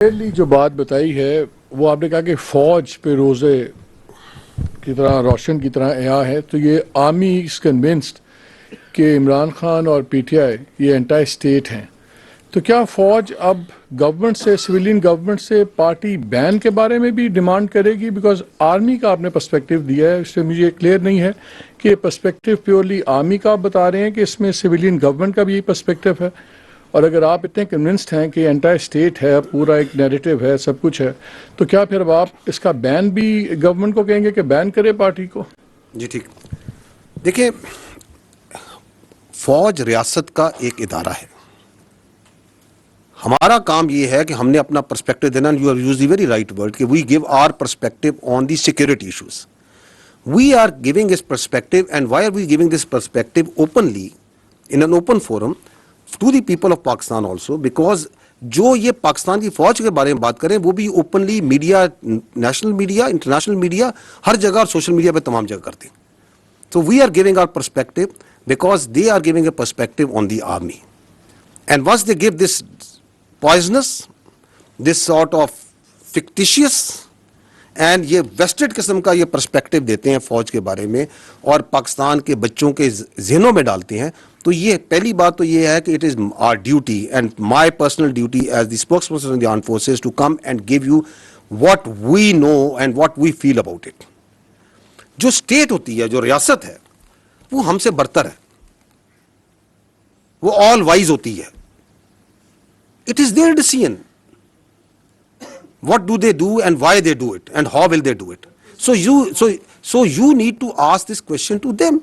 پہلی جو بات بتائی ہے وہ آپ نے کہا کہ فوج پہ روزے کی طرح روشن کی طرح عیاں ہے، تو یہ آرمی از کنونسڈ کہ عمران خان اور پی ٹی آئی یہ انٹائی اسٹیٹ ہیں، تو کیا فوج اب گورنمنٹ سے، سویلین گورنمنٹ سے پارٹی بین کے بارے میں بھی ڈیمانڈ کرے گی؟ بیکاز آرمی کا آپ نے پرسپیکٹو دیا ہے، اس سے مجھے کلیئر نہیں ہے کہ پرسپیکٹو پیورلی آرمی کا آپ بتا رہے ہیں کہ اس میں سویلین گورنمنٹ کا بھی یہی پرسپیکٹو ہے، اور اگر آپ اتنے کنونسڈ ہیں کہ انٹائر اسٹیٹ ہے، پورا ایک نیریٹو ہے، سب کچھ ہے، تو کیا پھر اب آپ اس کا بین بھی گورنمنٹ کو کہیں گے کہ بین کرے پارٹی کو؟ جی ٹھیک. دیکھیں، فوج ریاست کا ایک ادارہ ہے. ہمارا کام یہ ہے کہ ہم نے اپنا پرسپیکٹو دینا. You have used the very right word کہ we give our perspective on the security issues. We are giving this perspective and why are we giving this perspective openly in an open forum to the people of Pakistan also, because جو یہ پاکستان کی فوج کے بارے میں بات کریں وہ بھی openly media, national media, international media, ہر جگہ اور سوشل میڈیا پہ تمام جگہ کرتے ہیں. So we are giving our perspective because they are giving a perspective on the army. And once they give this poisonous, this sort of fictitious and یہ vested قسم کا یہ پرسپیکٹو دیتے ہیں فوج کے بارے میں اور پاکستان کے بچوں کے ذہنوں میں ڈالتے ہیں، تو یہ پہلی بات تو یہ ہے کہ it is our duty and my personal duty as the spokesperson of the armed forces to come and give you what we know and what we feel about it. جو اسٹیٹ ہوتی ہے، جو ریاست ہے، وہ ہم سے برتر ہے، وہ آل وائز ہوتی ہے. It is their decision what do they do and why they do it and how will they do it. So you need to ask this question to them,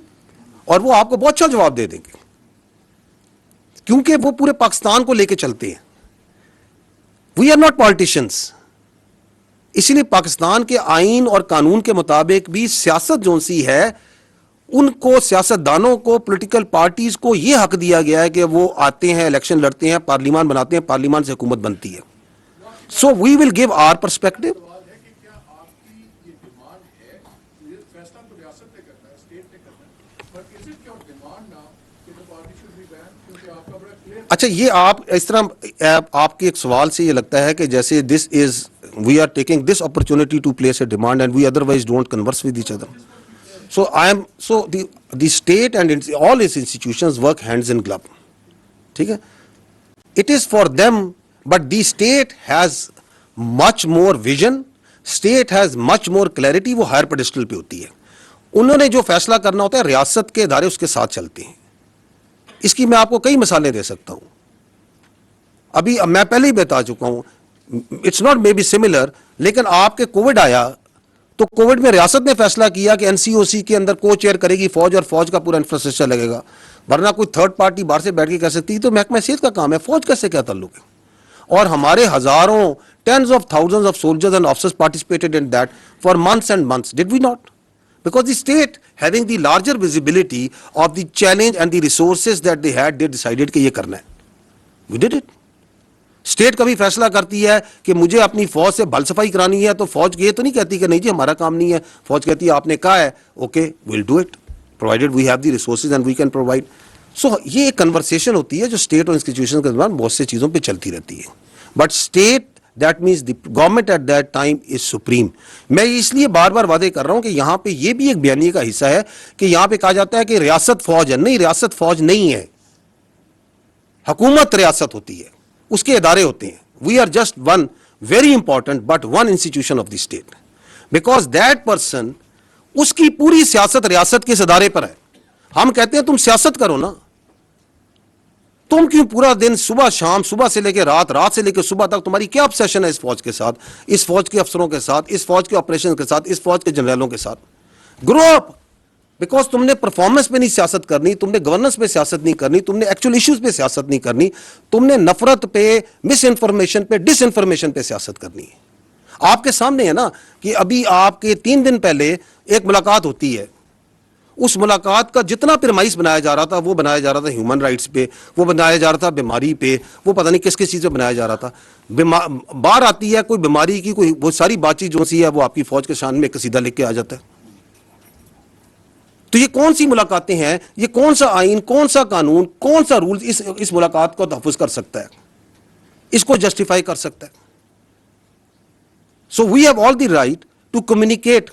اور وہ آپ کو بہت اچھا جواب دے دیں گے کیونکہ وہ پورے پاکستان کو لے کے چلتے ہیں. We are not politicians. اسی لیے پاکستان کے آئین اور قانون کے مطابق بھی سیاست جو سی ہے، ان کو، سیاست دانوں کو، پولیٹیکل پارٹیز کو یہ حق دیا گیا ہے کہ وہ آتے ہیں، الیکشن لڑتے ہیں، پارلیمان بناتے ہیں، پارلیمان سے حکومت بنتی ہے. سو وی ول گیو آر پرسپیکٹو. اچھا، یہ آپ اس طرح آپ کے ایک سوال سے یہ لگتا ہے کہ جیسے this is we are taking this opportunity to place a demand and we otherwise don't converse with each other. So the state and all its institutions work hands in glove. ٹھیک ہے. It is for them, but the state has much more vision, state has much more clarity. وہ higher pedestal پہ ہوتی ہے. انہوں نے جو فیصلہ کرنا ہوتا ہے، ریاست کے ادارے اس کے ساتھ چلتے ہیں. اس کی میں آپ کو کئی مثالیں دے سکتا ہوں. ابھی میں پہلے ہی بتا چکا ہوں، it's not may be similar, لیکن آپ کے کووڈ آیا تو کووڈ میں ریاست نے فیصلہ کیا کہ این سی او سی کے اندر کو چیئر کرے گی فوج، اور فوج کا پورا انفراسٹرکچر لگے گا، ورنہ کوئی تھرڈ پارٹی باہر سے بیٹھ کے کر سکتی. تو محکمہ صحت کا کام ہے، فوج کا سے کیا تعلق ہے؟ اور ہمارے ہزاروں، tens of thousands of soldiers and officers participated in that for months and months. Did we not? Because the state having the larger visibility of the challenge and the resources that they had, they decided کہ یہ کرنا ہے. We did it. State کبھی فیصلہ کرتی ہے کہ مجھے اپنی فوج سے بھل صفائی کرانی ہے، تو فوج یہ تو نہیں کہتی کہ نہیں جی ہمارا کام نہیں ہے. فوج کہتی ہے آپ نے کہا ہے، okay we'll do it provided we have the resources and we can provide. So یہ ایک کنورسیشن ہوتی ہے جو اسٹیٹ اور انسٹیٹیوشن کے دوران بہت سی چیزوں پہ چلتی رہتی ہے. But state that means the government at that time is supreme. میں اس لیے بار بار وعدے کر رہا ہوں کہ یہاں پہ یہ بھی ایک بیانیے کا حصہ ہے کہ یہاں پہ کہا جاتا ہے کہ ریاست فوج ہے. نہیں، ریاست فوج نہیں ہے، حکومت ریاست ہوتی ہے، اس کے ادارے ہوتے ہیں. We are just one very important but one institution of the state, because that person, اس کی پوری سیاست ریاست کے اس ادارے پر ہے. ہم کہتے ہیں تم سیاست کرو نا، تم کیوں پورا دن صبح شام، صبح سے لے کے رات، رات سے لے کے صبح تک تمہاری کیا obsession ہے اس فوج کے ساتھ، اس فوج کے افسروں کے ساتھ، اس فوج کے آپریشن کے ساتھ، اس فوج کے جنرلوں کے ساتھ؟ گرو اپ. بیکاز تم نے پرفارمنس پہ نہیں سیاست کرنی، تم نے گورننس پہ سیاست نہیں کرنی، تم نے ایکچوئل ایشوز پہ سیاست نہیں کرنی، تم نے نفرت پہ، مس انفارمیشن پہ، ڈس انفارمیشن پہ سیاست کرنی ہے. آپ کے سامنے ہے نا کہ ابھی آپ کے 3 دن پہلے ایک ملاقات ہوتی ہے. اس ملاقات کا جتنا پرمائز بنایا جا رہا تھا، وہ بنایا جا رہا تھا ہیومن رائٹس پہ، وہ بنایا جا رہا تھا بیماری پہ، وہ پتہ نہیں کس کس چیز پہ بنایا جا رہا تھا. باہر آتی ہے کوئی بیماری کی کوئی وہ ساری بات چیت جو سی ہے وہ آپ کی فوج کے شان میں قصیدہ لکھ کے آ جاتا ہے. تو یہ کون سی ملاقاتیں ہیں؟ یہ کون سا آئین، کون سا قانون، کون سا رول اس ملاقات کو تحفظ کر سکتا ہے، اس کو جسٹیفائی کر سکتا ہے؟ So we have all the right to communicate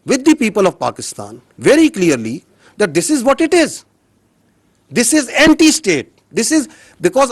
with the people of Pakistan very clearly that this is what it is. This is anti-state. This is because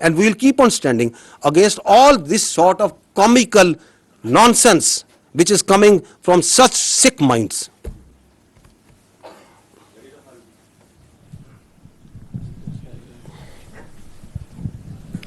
and we will keep on standing against all this sort of comical nonsense which is coming from such sick minds.